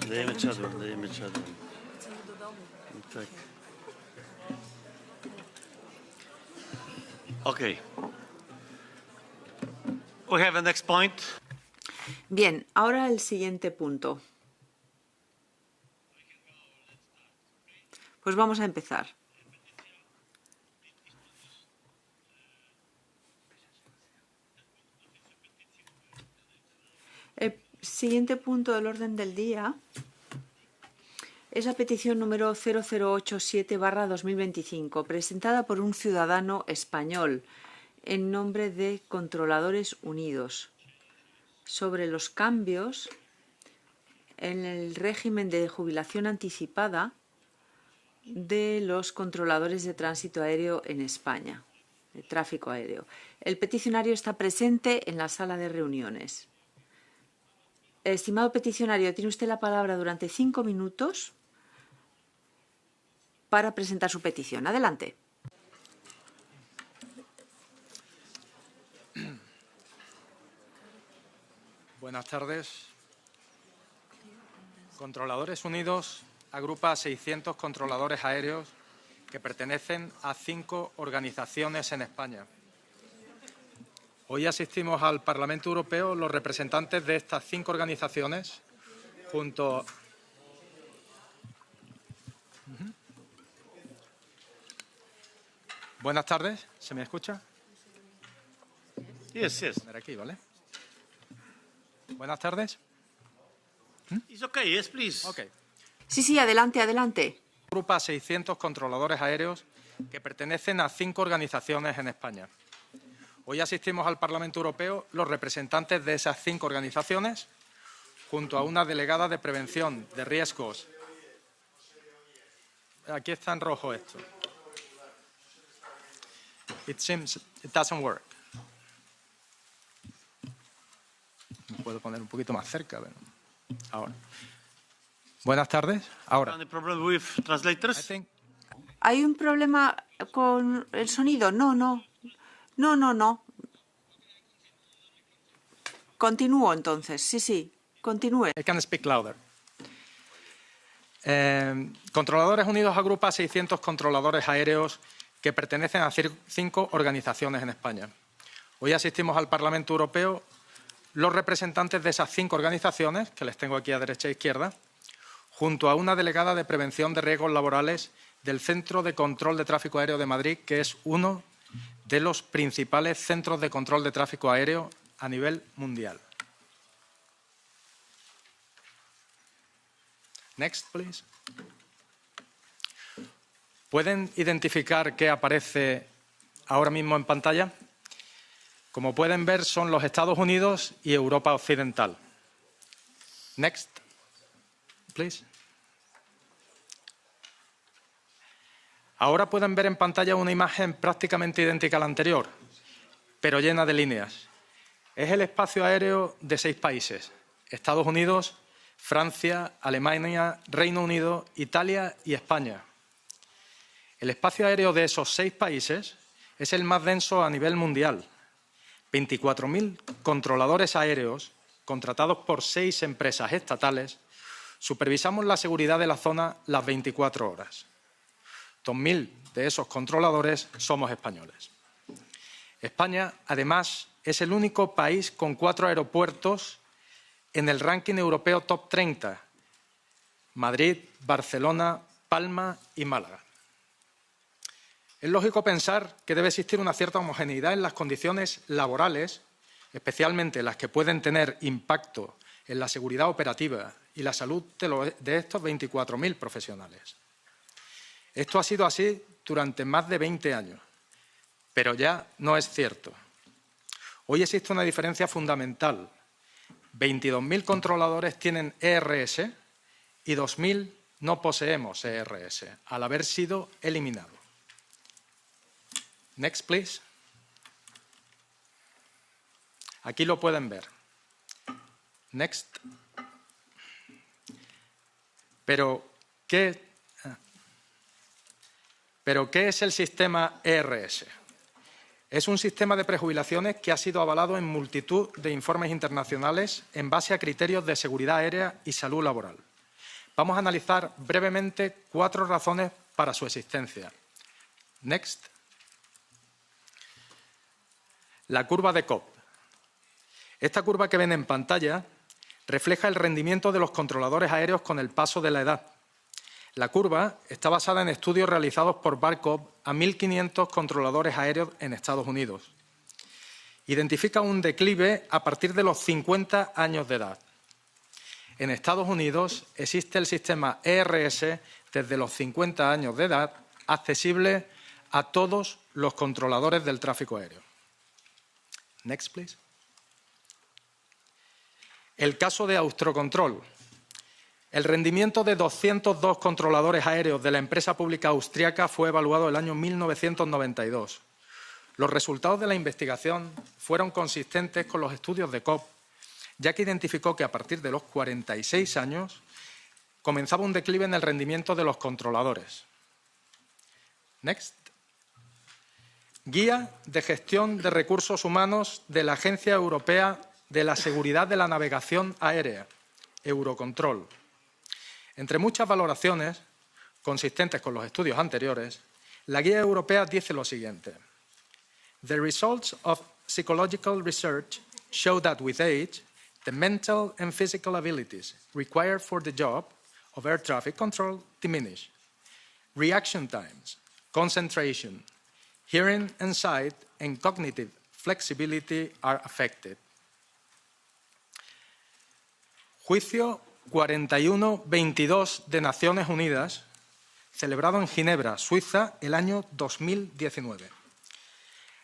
Dejeme echarlo. Tak. Okay. We have a next point. Bien, ahora el siguiente punto. Pues vamos a empezar. El siguiente punto del orden del día es la petición número 0087/2025, presentada por un ciudadano español en nombre de Controladores Unidos, sobre los cambios en el régimen de jubilación anticipada de los controladores de tránsito aéreo en España, de tráfico aéreo. El peticionario está presente en la sala de reuniones. Estimado peticionario, tiene usted la palabra durante 5 minutos para presentar su petición. Adelante. Buenas tardes. Controladores Unidos agrupa a 600 controladores aéreos que pertenecen a 5 organizaciones en España. Hoy asistimos al Parlamento Europeo los representantes de estas 5 organizaciones junto... Buenas tardes, ¿se me escucha? Yes. Poner aquí, ¿vale? Buenas tardes. It's okay. Yes, please. Ok. Sí, adelante, adelante. Agrupa a 600 controladores aéreos que pertenecen a 5 organizaciones en España. Hoy asistimos al Parlamento Europeo los representantes de esas 5 organizaciones junto a una delegada de prevención de riesgos. Aquí está en rojo esto. It seems it doesn't work. Me puedo poner un poquito más cerca. Bueno. Ahora. Buenas tardes. Ahora. Any problem with translators? ¿Hay un problema con el sonido? No. Continúo entonces. Sí, continúe. I can speak louder. Controladores Unidos agrupa a 600 controladores aéreos que pertenecen a 5 organizaciones en España. Hoy asistimos al Parlamento Europeo los representantes de esas 5 organizaciones, que les tengo aquí a derecha e izquierda, junto a una delegada de prevención de riesgos laborales del Centro de Control de Tráfico Aéreo de Madrid, que es uno de los principales centros de control de tráfico aéreo a nivel mundial. Next, please. ¿Pueden identificar qué aparece ahora mismo en pantalla? Como pueden ver, son los Estados Unidos y Europa Occidental. Next, please. Ahora pueden ver en pantalla una imagen prácticamente idéntica a la anterior, pero llena de líneas. Es el espacio aéreo de 6 países: Estados Unidos, Francia, Alemania, Reino Unido, Italia y España. El espacio aéreo de esos 6 países es el más denso a nivel mundial. 24.000 controladores aéreos, contratados por 6 empresas estatales, supervisamos la seguridad de la zona las 24 horas. 2.000 de esos controladores somos españoles. España, además, es el único país con 4 aeropuertos en el ranking europeo Top 30: Madrid, Barcelona, Palma y Málaga. Es lógico pensar que debe existir una cierta homogeneidad en las condiciones laborales, especialmente las que pueden tener impacto en la seguridad operativa y la salud de estos 24.000 profesionales. Esto ha sido así durante más de 20 años, pero ya no es cierto. Hoy existe una diferencia fundamental. 22.000 controladores tienen ERS y 2.000 no poseemos ERS, al haber sido eliminado. Next, please. Aquí lo pueden ver. Next. Pero, ¿qué es el sistema ERS? Es un sistema de prejubilaciones que ha sido avalado en multitud de informes internacionales en base a criterios de seguridad aérea y salud laboral. Vamos a analizar brevemente 4 razones para su existencia. Next. La curva de Cobb. Esta curva que ven en pantalla refleja el rendimiento de los controladores aéreos con el paso de la edad. La curva está basada en estudios realizados por Bar Cobb a 1.500 controladores aéreos en Estados Unidos. Identifica un declive a partir de los 50 años de edad. En Estados Unidos existe el sistema ERS desde los 50 años de edad, accesible a todos los controladores del tráfico aéreo. Next, please. El caso de Austrocontrol. El rendimiento de 202 controladores aéreos de la empresa pública austriaca fue evaluado en el año 1992. Los resultados de la investigación fueron consistentes con los estudios de Cobb, ya que identificó que a partir de los 46 años comenzaba un declive en el rendimiento de los controladores. Next. Guía de gestión de recursos humanos de la Agencia Europea de la Seguridad de la Navegación Aérea, Eurocontrol. Entre muchas valoraciones, consistentes con los estudios anteriores, la guía europea dice lo siguiente. The results of psychological research show that with age, the mental and physical abilities required for the job of air traffic control diminish. Reaction times, concentration, hearing and sight, and cognitive flexibility are affected. Juicio 41-22 de Naciones Unidas, celebrado en Ginebra, Suiza, el año 2019.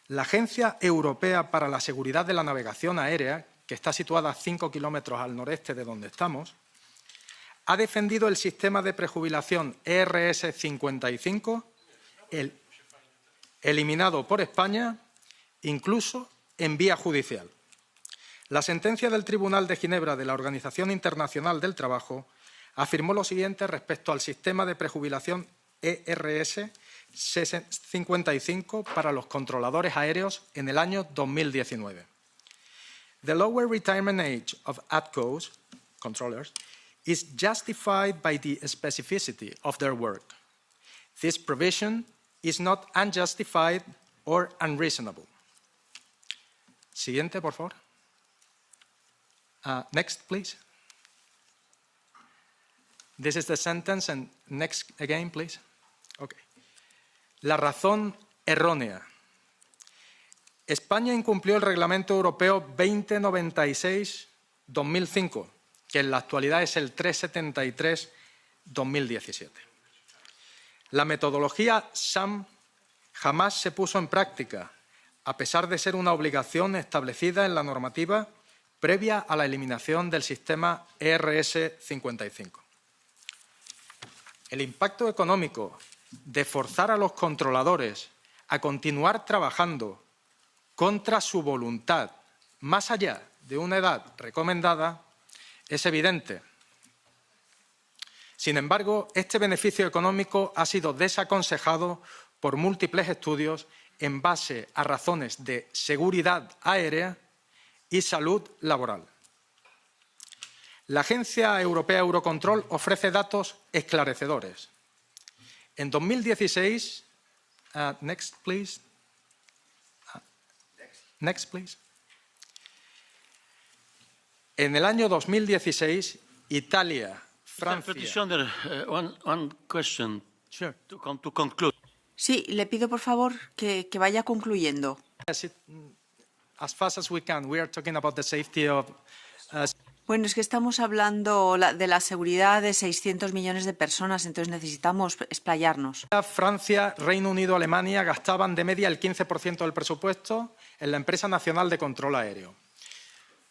La Agencia Europea para la Seguridad de la Navegación Aérea, que está situada a 5 kilómetros al noreste de donde estamos, ha defendido el sistema de prejubilación ERS 55, eliminado por España, incluso en vía judicial. La sentencia del Tribunal de Ginebra de la Organización Internacional del Trabajo afirmó lo siguiente respecto al sistema de prejubilación ERS 55 para los controladores aéreos en el año 2019. The lower retirement age of ATCOs, controllers, is justified by the specificity of their work. This provision is not unjustified or unreasonable. Siguiente, por favor. Next, please. This is the sentence, and next again, please. Okay. La razón errónea. España incumplió el Reglamento Europeo 2096-2005, que en la actualidad es el 373-2017. La metodología SAM jamás se puso en práctica, a pesar de ser una obligación establecida en la normativa previa a la eliminación del sistema ERS 55. El impacto económico de forzar a los controladores a continuar trabajando contra su voluntad, más allá de una edad recomendada, es evidente. Sin embargo, este beneficio económico ha sido desaconsejado por múltiples estudios en base a razones de seguridad aérea y salud laboral. La Agencia Europea Eurocontrol ofrece datos esclarecedores. En 2016, next please. Next please. En el año 2016, Italia, Francia. Petitioner, one question Sure. to conclude. Sí, le pido por favor que vaya concluyendo. As fast as we can, we are talking about the safety of. Bueno, es que estamos hablando de la seguridad de 600 millones de personas, entonces necesitamos explayarnos. Francia, Reino Unido, Alemania gastaban de media el 15% del presupuesto en la Empresa Nacional de Control Aéreo.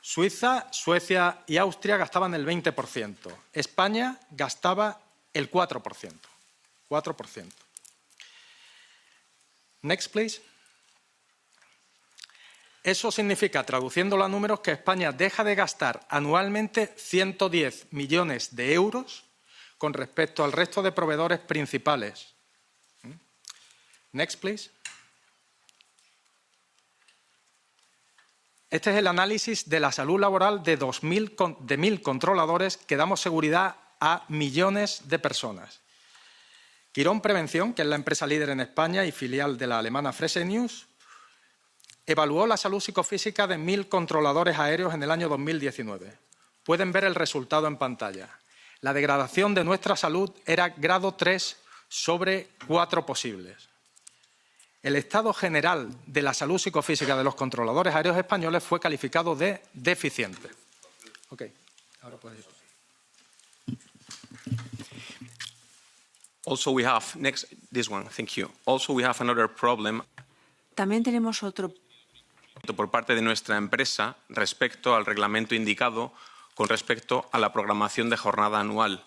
Suiza, Suecia y Austria gastaban el 20%. España gastaba el 4%. 4%. Next, please. Eso significa, traduciéndolo a números, que España deja de gastar anualmente 110 millones de euros con respecto al resto de proveedores principales. Next, please. Este es el análisis de la salud laboral de 1.000 controladores que damos seguridad a millones de personas. Quirón Prevención, que es la empresa líder en España y filial de la alemana Fresenius, evaluó la salud psicofísica de 1.000 controladores aéreos en el año 2019. Pueden ver el resultado en pantalla. La degradación de nuestra salud era grado 3 sobre 4 posibles. El estado general de la salud psicofísica de los controladores aéreos españoles fue calificado de deficiente. Okay. Ahora puedes ir. Also, we have this one. Thank you. Also, we have another problem También tenemos otro por parte de nuestra empresa respecto al reglamento indicado con respecto a la programación de jornada anual.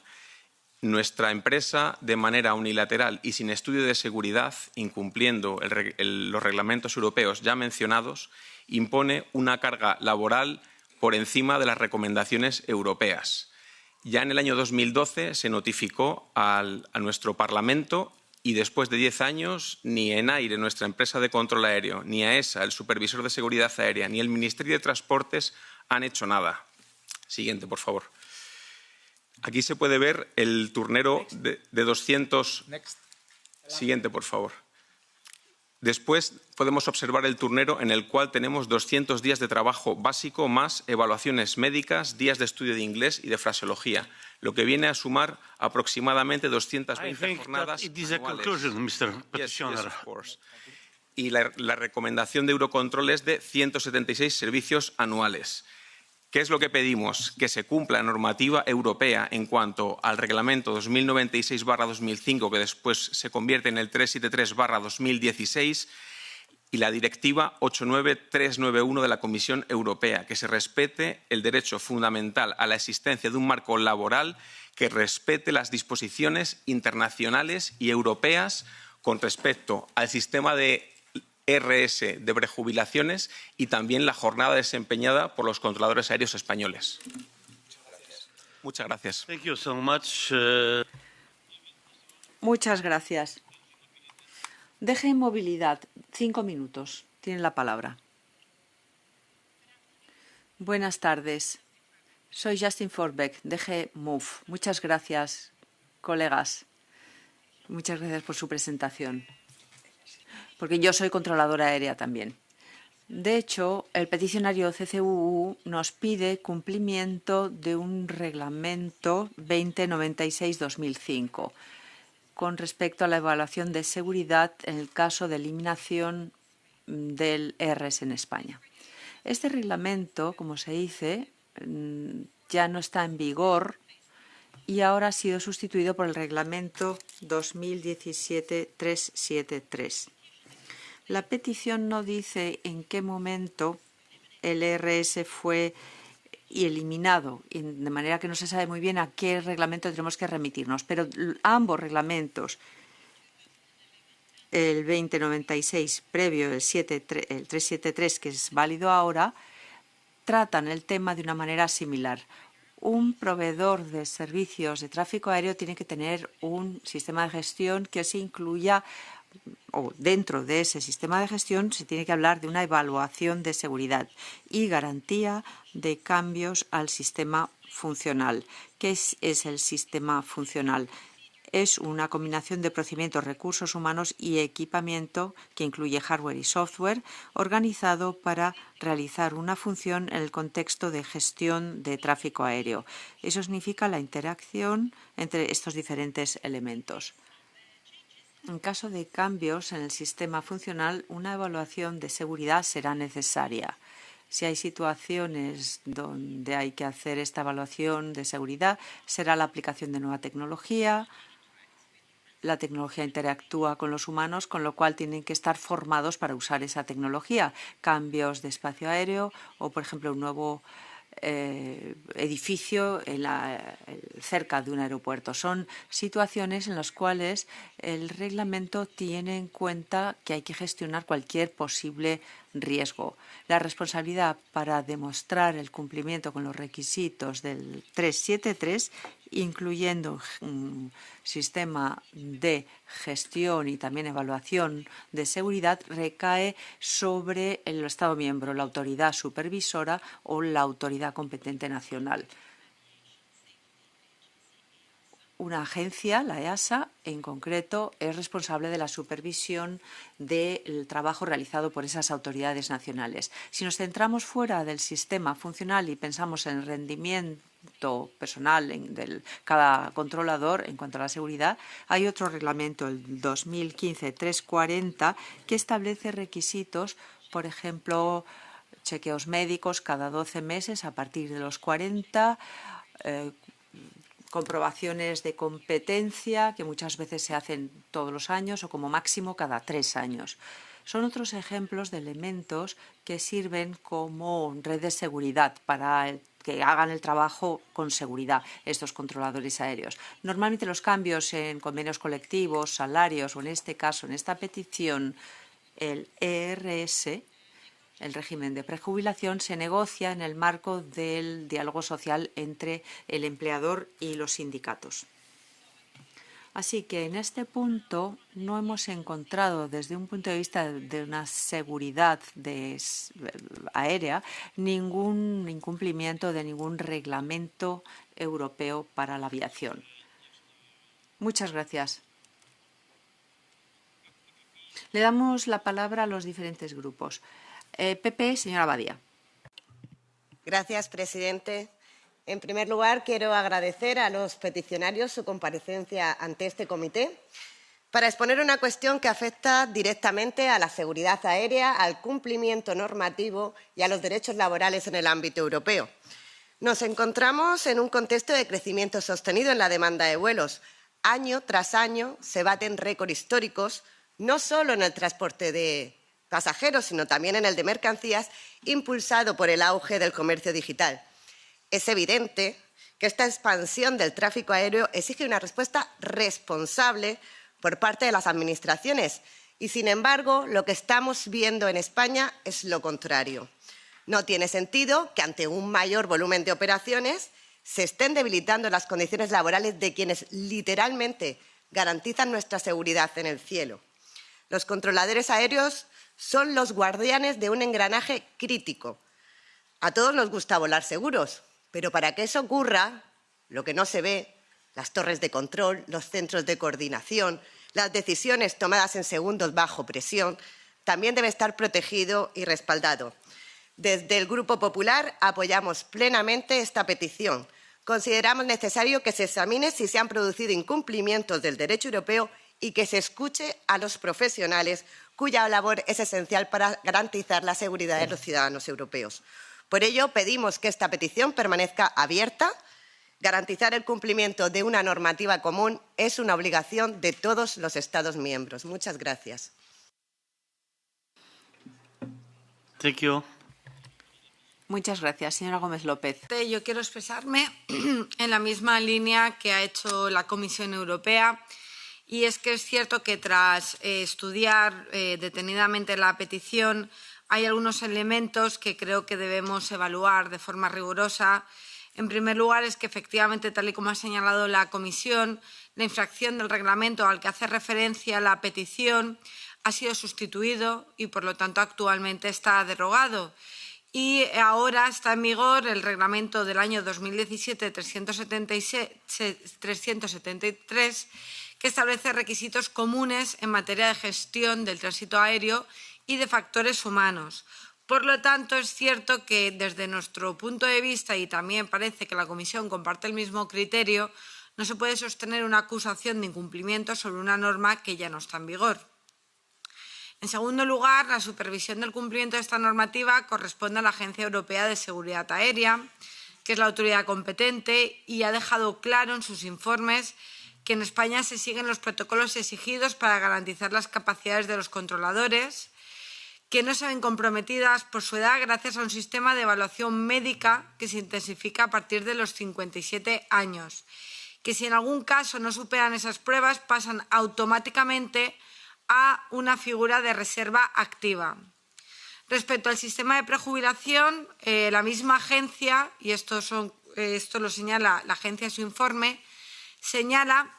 Nuestra empresa, de manera unilateral y sin estudio de seguridad, incumpliendo los reglamentos europeos ya mencionados, impone una carga laboral por encima de las recomendaciones europeas. Ya en el año 2012 se notificó a nuestro Parlamento y después de 10 años ni ENAIRE, nuestra empresa de control aéreo, ni AESA, el supervisor de seguridad aérea, ni el Ministerio de Transportes han hecho nada. Siguiente, por favor. Aquí se puede ver el turnero de 200... Siguiente, por favor. Después podemos observar el turnero en el cual tenemos 200 días de trabajo básico más evaluaciones médicas, días de estudio de inglés y de fraseología, lo que viene a sumar aproximadamente 220 jornadas anuales. Yes, of course. Y la recomendación de Eurocontrol es de 176 servicios anuales. ¿Qué es lo que pedimos? Que se cumpla la normativa europea en cuanto al reglamento 2096/2005, que después se convierte en el 373/2016, y la directiva 89391 de la Comisión Europea, que se respete el derecho fundamental a la existencia de un marco laboral que respete las disposiciones internacionales y europeas con respecto al sistema de RS de prejubilaciones y también la jornada desempeñada por los controladores aéreos españoles. Muchas gracias. Thank you so much. Muchas gracias. DG Movilidad, 5 minutos. Tiene la palabra. Buenas tardes. Soy Justin Forbeck, DG Move. Muchas gracias, colegas. Muchas gracias por su presentación. Porque yo soy controladora aérea también. De hecho, el peticionario CCUU nos pide cumplimiento de un reglamento 2096-2005 con respecto a la evaluación de seguridad en el caso de eliminación del ERS en España. Este reglamento, como se dice, ya no está en vigor y ahora ha sido sustituido por el reglamento 2017-373. La petición no dice en qué momento el ERS fue eliminado, de manera que no se sabe muy bien a qué reglamento tenemos que remitirnos. Pero ambos reglamentos, el 2096 previo, el 373 que es válido ahora, tratan el tema de una manera similar. Un proveedor de servicios de tráfico aéreo tiene que tener un sistema de gestión que se incluya, o dentro de ese sistema de gestión se tiene que hablar de una evaluación de seguridad y garantía de cambios al sistema funcional. ¿Qué es el sistema funcional? Es una combinación de procedimientos, recursos humanos y equipamiento que incluye hardware y software organizado para realizar una función en el contexto de gestión de tráfico aéreo. Eso significa la interacción entre estos diferentes elementos. En caso de cambios en el sistema funcional, una evaluación de seguridad será necesaria. Si hay situaciones donde hay que hacer esta evaluación de seguridad, será la aplicación de nueva tecnología. La tecnología interactúa con los humanos, con lo cual tienen que estar formados para usar esa tecnología. Cambios de espacio aéreo o, por ejemplo, un nuevo edificio cerca de un aeropuerto. Son situaciones en las cuales el reglamento tiene en cuenta que hay que gestionar cualquier posible riesgo. La responsabilidad para demostrar el cumplimiento con los requisitos del 373, incluyendo un sistema de gestión y también evaluación de seguridad, recae sobre el Estado miembro, la autoridad supervisora o la autoridad competente nacional. una agencia, la EASA, en concreto, es responsable de la supervisión del trabajo realizado por esas autoridades nacionales. Si nos centramos fuera del sistema funcional y pensamos en el rendimiento personal de cada controlador en cuanto a la seguridad, hay otro reglamento, el 2015-340, que establece requisitos, por ejemplo, chequeos médicos cada 12 meses a partir de los 40, comprobaciones de competencia que muchas veces se hacen todos los años o como máximo cada 3 años. Son otros ejemplos de elementos que sirven como red de seguridad para que hagan el trabajo con seguridad estos controladores aéreos. Normalmente los cambios en convenios colectivos, salarios o en este caso, en esta petición, el ERS, el régimen de prejubilación, se negocia en el marco del diálogo social entre el empleador y los sindicatos. Así que en este punto no hemos encontrado desde un punto de vista de una seguridad aérea ningún incumplimiento de ningún reglamento europeo para la aviación. Muchas gracias. Le damos la palabra a los diferentes grupos. PP, señora Badia. Gracias, presidente. En primer lugar, quiero agradecer a los peticionarios su comparecencia ante este comité para exponer una cuestión que afecta directamente a la seguridad aérea, al cumplimiento normativo y a los derechos laborales en el ámbito europeo. Nos encontramos en un contexto de crecimiento sostenido en la demanda de vuelos. Año tras año se baten récords históricos, no solo en el transporte de pasajeros, sino también en el de mercancías, impulsado por el auge del comercio digital. Es evidente que esta expansión del tráfico aéreo exige una respuesta responsable por parte de las administraciones y, sin embargo, lo que estamos viendo en España es lo contrario. No tiene sentido que, ante un mayor volumen de operaciones, se estén debilitando las condiciones laborales de quienes literalmente garantizan nuestra seguridad en el cielo. Los controladores aéreos son los guardianes de un engranaje crítico. A todos nos gusta volar seguros, pero para que eso ocurra, lo que no se ve, las torres de control, los centros de coordinación, las decisiones tomadas en segundos bajo presión, también debe estar protegido y respaldado. Desde el Grupo Popular apoyamos plenamente esta petición. Consideramos necesario que se examine si se han producido incumplimientos del derecho europeo y que se escuche a los profesionales cuya labor es esencial para garantizar la seguridad de los ciudadanos europeos. Por ello, pedimos que esta petición permanezca abierta. Garantizar el cumplimiento de una normativa común es una obligación de todos los Estados miembros. Muchas gracias. Thank you. Muchas gracias. Señora Gómez López. Yo quiero expresarme en la misma línea que ha hecho la Comisión Europea. Y es que es cierto que tras estudiar detenidamente la petición hay algunos elementos que creo que debemos evaluar de forma rigurosa. En primer lugar, es que efectivamente, tal y como ha señalado la Comisión, la infracción del reglamento al que hace referencia la petición ha sido sustituido y, por lo tanto, actualmente está derogado. Y ahora está en vigor el reglamento del año 2017-373, que establece requisitos comunes en materia de gestión del tránsito aéreo y de factores humanos. Por lo tanto, es cierto que desde nuestro punto de vista, y también parece que la Comisión comparte el mismo criterio, no se puede sostener una acusación de incumplimiento sobre una norma que ya no está en vigor. En segundo lugar, la supervisión del cumplimiento de esta normativa corresponde a la Agencia Europea de Seguridad Aérea, que es la autoridad competente y ha dejado claro en sus informes que en España se siguen los protocolos exigidos para garantizar las capacidades de los controladores, que no se ven comprometidas por su edad gracias a un sistema de evaluación médica que se intensifica a partir de los 57 años, que si en algún caso no superan esas pruebas pasan automáticamente a una figura de reserva activa. Respecto al sistema de prejubilación, la misma agencia, y esto lo señala la agencia en su informe, señala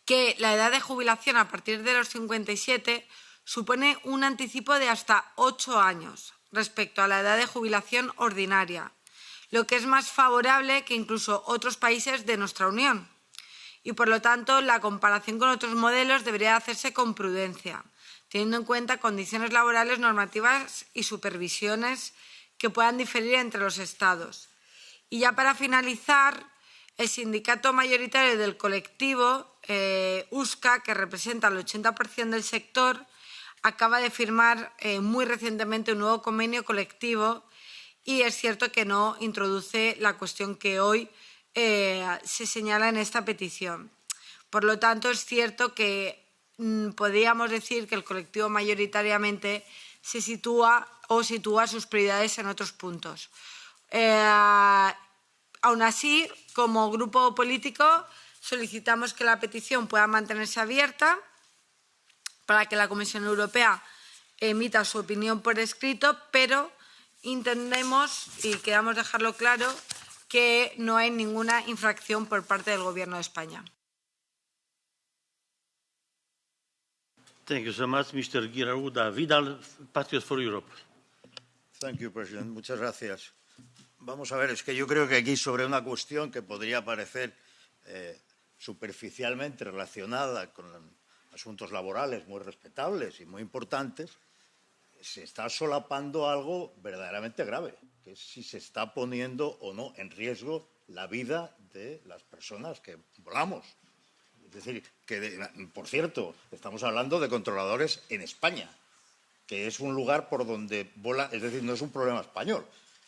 que la edad de jubilación a partir de los 57 supone un anticipo de hasta 8 años respecto a la edad de jubilación ordinaria, lo que es más favorable que incluso otros países de nuestra Unión. y, por lo tanto, la comparación con otros modelos debería hacerse con prudencia, teniendo en cuenta condiciones laborales, normativas y supervisiones que puedan diferir entre los Estados. Y ya para finalizar, el sindicato mayoritario del colectivo, USCA, que representa el 80% del sector, acaba de firmar muy recientemente un nuevo convenio colectivo y es cierto que no introduce la cuestión que hoy se señala en esta petición. Por lo tanto, es cierto que podríamos decir que el colectivo mayoritariamente se sitúa sus prioridades en otros puntos. Aún así, como grupo político, solicitamos que la petición pueda mantenerse abierta para que la Comisión Europea emita su opinión por escrito, pero entendemos y queremos dejarlo claro que no hay ninguna infracción por parte del Gobierno de España. Thank you so much, Mr. Guiraúda Vidal, Patriots for Europe. Thank you, President. Muchas gracias. Vamos a ver, es que yo creo que aquí sobre una cuestión que podría parecer superficialmente relacionada con asuntos laborales muy respetables y muy importantes, se está solapando algo verdaderamente grave, que es si se está poniendo o no en riesgo la vida de las personas que volamos. Es decir, que, por cierto, estamos hablando de controladores en España, que es un lugar por donde vuela, es decir, no es un problema español.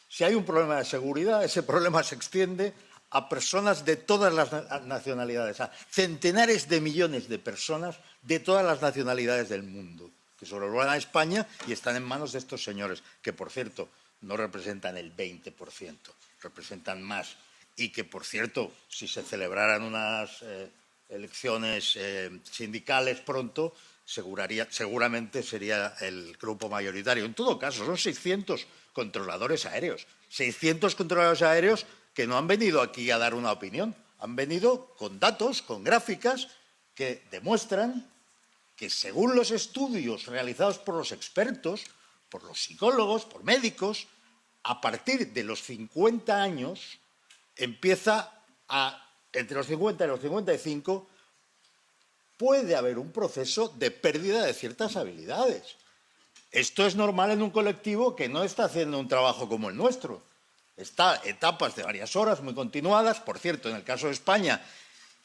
Si hay un problema de seguridad, ese problema se extiende a personas de todas las nacionalidades, a centenares de millones de personas de todas las nacionalidades del mundo, que sobrevuelan a España y están en manos de estos señores, que, por cierto, no representan el 20%, representan más. Y que, por cierto, si se celebraran unas elecciones sindicales pronto, seguramente sería el grupo mayoritario. En todo caso, son 600 controladores aéreos. 600 controladores aéreos que no han venido aquí a dar una opinión. Han venido con datos, con gráficas que demuestran que, según los estudios realizados por los expertos, por los psicólogos, por médicos, a partir de los 50 años empieza entre los 50 y los 55, puede haber un proceso de pérdida de ciertas habilidades. Esto es normal en un colectivo que no está haciendo un trabajo como el nuestro. Está etapas de varias horas muy continuadas. Por cierto, en el caso de España,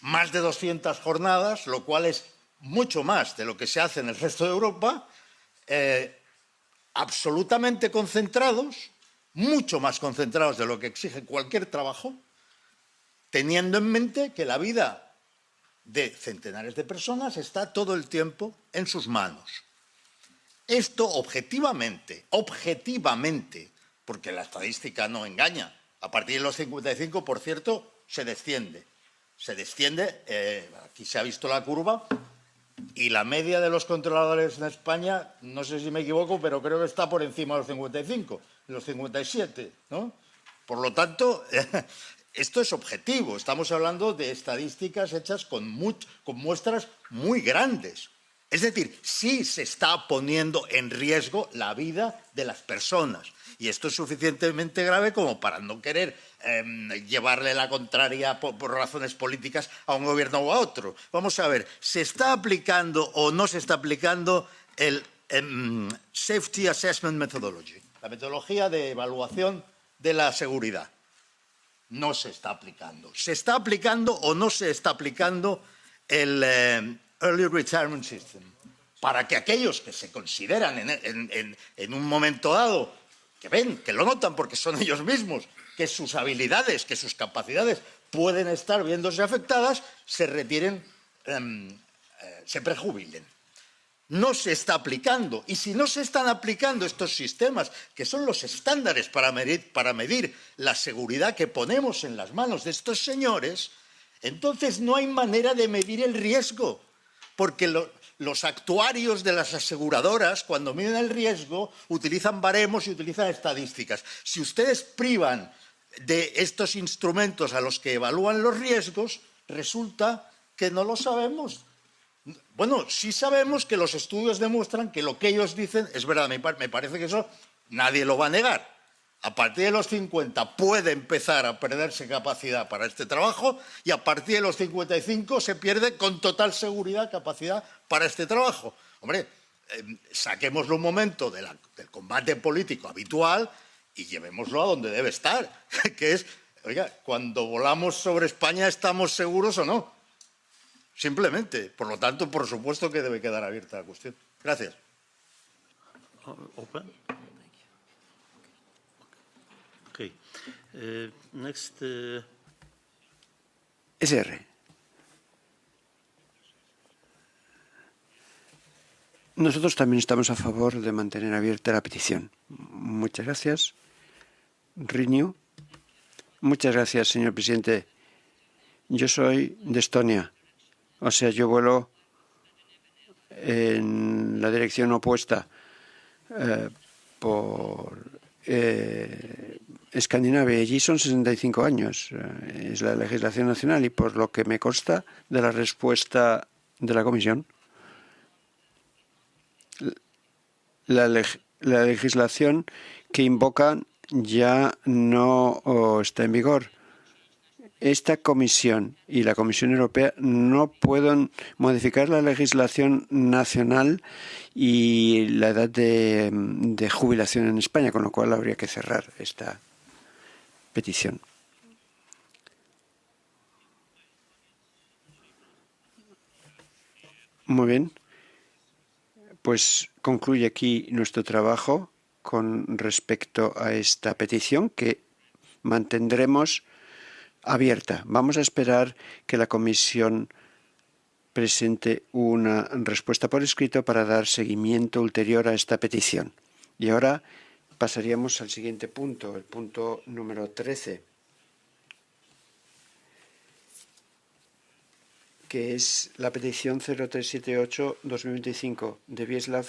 más de 200 jornadas, lo cual es mucho más de lo que se hace en el resto de Europa, absolutamente concentrados, mucho más concentrados de lo que exige cualquier trabajo, teniendo en mente que la vida de centenares de personas está todo el tiempo en sus manos. Esto objetivamente, porque la estadística no engaña, a partir de los 55, por cierto, se desciende. Aquí se ha visto la curva, y la media de los controladores en España, no sé si me equivoco, pero creo que está por encima de los 55, los 57, ¿no? Por lo tanto, esto es objetivo. Estamos hablando de estadísticas hechas con muestras muy grandes. Es decir, sí se está poniendo en riesgo la vida de las personas. Y esto es suficientemente grave como para no querer llevarle la contraria por razones políticas a un gobierno o a otro. Vamos a ver, ¿se está aplicando o no se está aplicando el Safety Assessment Methodology, la metodología de evaluación de la seguridad? No se está aplicando. ¿Se está aplicando o no se está aplicando el Early Retirement System? Para que aquellos que se consideran en un momento dado, que ven, que lo notan porque son ellos mismos, que sus habilidades, que sus capacidades pueden estar viéndose afectadas, se retiren, se prejubilen. No se está aplicando. Y si no se están aplicando estos sistemas, que son los estándares para medir la seguridad que ponemos en las manos de estos señores, entonces no hay manera de medir el riesgo, porque los actuarios de las aseguradoras, cuando miden el riesgo, utilizan baremos y utilizan estadísticas. Si ustedes privan de estos instrumentos a los que evalúan los riesgos, resulta que no lo sabemos. Bueno, sí sabemos que los estudios demuestran que lo que ellos dicen es verdad. Me parece que eso nadie lo va a negar. A partir de los 50 puede empezar a perderse capacidad para este trabajo y a partir de los 55 se pierde con total seguridad capacidad para este trabajo. Hombre, saquémoslo un momento del combate político habitual y llevémoslo a donde debe estar, que es, oiga, cuando volamos sobre España, ¿estamos seguros o no? Simplemente. Por lo tanto, por supuesto que debe quedar abierta la cuestión. Gracias. Open? Okay. Next. SR. Nosotros también estamos a favor de mantener abierta la petición. Muchas gracias. Renew. Muchas gracias, señor presidente. Yo soy de Estonia. O sea, yo vuelo en la dirección opuesta por Escandinavia. Allí son 65 años. Es la legislación nacional y por lo que me consta de la respuesta de la Comisión, la legislación que invocan ya no está en vigor. Esta Comisión y la Comisión Europea no pueden modificar la legislación nacional y la edad de jubilación en España, con lo cual habría que cerrar esta petición. Muy bien. Pues concluye aquí nuestro trabajo con respecto a esta petición que mantendremos abierta. Vamos a esperar que la Comisión presente una respuesta por escrito para dar seguimiento ulterior a esta petición. Y ahora pasaríamos al siguiente punto, el punto número 13, que es la petición 0378-2025 de Wiesław